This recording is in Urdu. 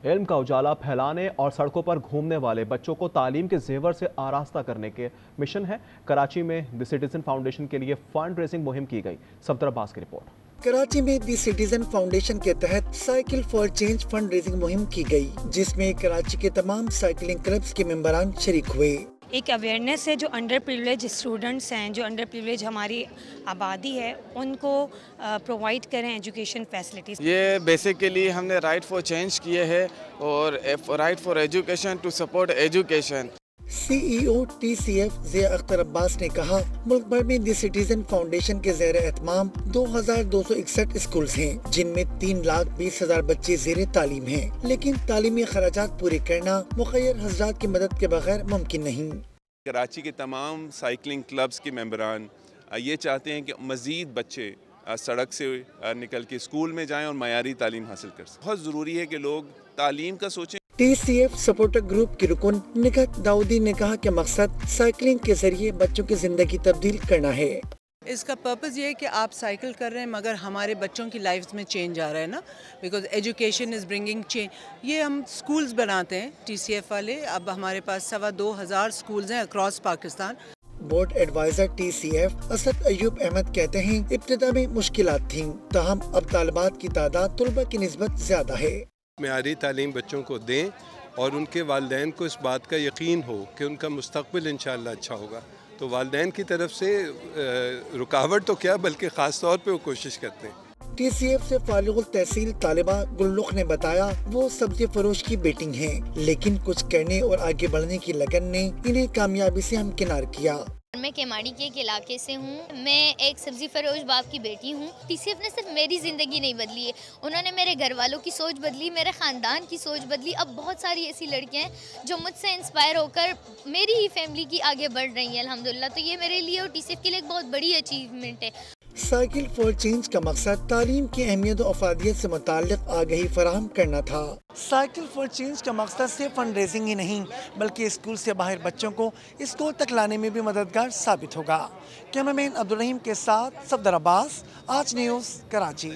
علم کا اجالا پھیلانے اور سڑکوں پر گھومنے والے بچوں کو تعلیم کے زیور سے آراستہ کرنے کے مشن ہے۔ کراچی میں دی سٹیزن فاؤنڈیشن کے لیے فنڈ ریزنگ مہم کی گئی۔ صفدر عباس کی رپورٹ۔ کراچی میں دی سٹیزن فاؤنڈیشن کے تحت cycle for change fund raising مہم کی گئی، جس میں کراچی کے تمام سائیکلنگ کلبز کے ممبران شریک ہوئے۔ ایک اویئرنیس ہے جو انڈر پریویلیج اسٹوڈنٹس ہیں، جو انڈر پریویلیج ہماری آبادی ہے، ان کو پرووائڈ کریں ایجوکیشن فیسلٹیز۔ یہ بیسیکلی ہم نے رائٹ فار چینج کیے ہے اور right for education to support education. C E O T C F Zia Akhtar Abbas نے کہا، ملک بھر میں دی سٹیزن فاؤنڈیشن کے زیر اہتمام 2261 اسکولز ہیں، جن میں 3,20,000 بچے زیر تعلیم ہیں، لیکن تعلیمی اخراجات پورے کرنا مخیر حضرات کی مدد کے بغیر ممکن نہیں۔ کراچی کے تمام سائیکلنگ کلبز کے ممبران یہ چاہتے ہیں کہ مزید بچے سڑک سے نکل کے اسکول میں جائیں اور معیاری تعلیم حاصل کر سکیں۔ بہت ضروری ہے کہ لوگ تعلیم کا سوچیں۔ T C F supporter group کی رکن نکہت داؤدی نے کہا کہ مقصد سائیکلنگ کے ذریعے بچوں کی زندگی تبدیل کرنا ہے۔ اس کا پرپز یہ ہے کہ آپ سائیکل کر رہے ہیں مگر ہمارے بچوں کی لائفز میں چینج آ رہا ہے نا، because education is bringing change. یہ ہم سکولز بناتے ہیں ٹی سی ایف والے، اب ہمارے پاس 2,200 سکولز ہیں across Pakistan. Board adviser T C F Asad Ayub Ahmed کہتے ہیں ابتدا میں مشکلات تھیں، تاہم اب طالبات کی تعداد طلبہ کی نسبت زیادہ ہے۔ معیاری تعلیم بچوں کو دیں اور ان کے والدین کو اس بات کا یقین ہو کہ ان کا مستقبل انشاءاللہ اچھا ہوگا، تو والدین کی طرف سے رکاوٹ تو کیا بلکہ خاص طور پہ وہ کوشش کرتے ہیں۔ ٹی سی ایف سے فارغ التحصیل طالبہ گلرخ نے بتایا وہ سبزی فروش کی بیٹنگ ہیں، لیکن کچھ کرنے اور آگے بڑھنے کی لگن نے انہیں کامیابی سے ہمکنار کیا۔ میں کیماڑی کے ایک علاقے سے ہوں، میں ایک سبزی فروش باپ کی بیٹی ہوں۔ ٹی سی ایف نے صرف میری زندگی نہیں بدلی ہے، انہوں نے میرے گھر والوں کی سوچ بدلی، میرے خاندان کی سوچ بدلی۔ اب بہت ساری ایسی لڑکیاں ہیں جو مجھ سے انسپائر ہو کر میری ہی فیملی کی آگے بڑھ رہی ہیں الحمدللہ، تو یہ میرے لیے اور ٹی سی ایف کے لیے ایک بہت بڑی اچیومنٹ ہے۔ سائیکل فار چینج کا مقصد تعلیم کی اہمیت و افادیت سے متعلق آگہی فراہم کرنا تھا۔ سائیکل فار چینج کا مقصد صرف فنڈ ریزنگ ہی نہیں بلکہ اسکول سے باہر بچوں کو اسکول تک لانے میں بھی مددگار ثابت ہوگا۔ کیمرہ مین عبدالرحیم کے ساتھ صفدر عباس، آج نیوز، کراچی۔